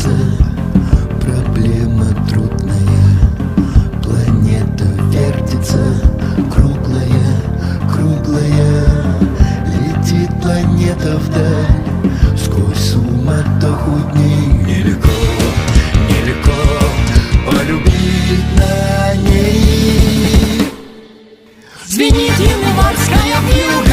вертится, проблема трудная. Планета вертится, круглая, круглая. Летит планета вдаль, сквозь суматоху дней. Нелегко, нелегко полюбить на ней. Звенит январская вьюга,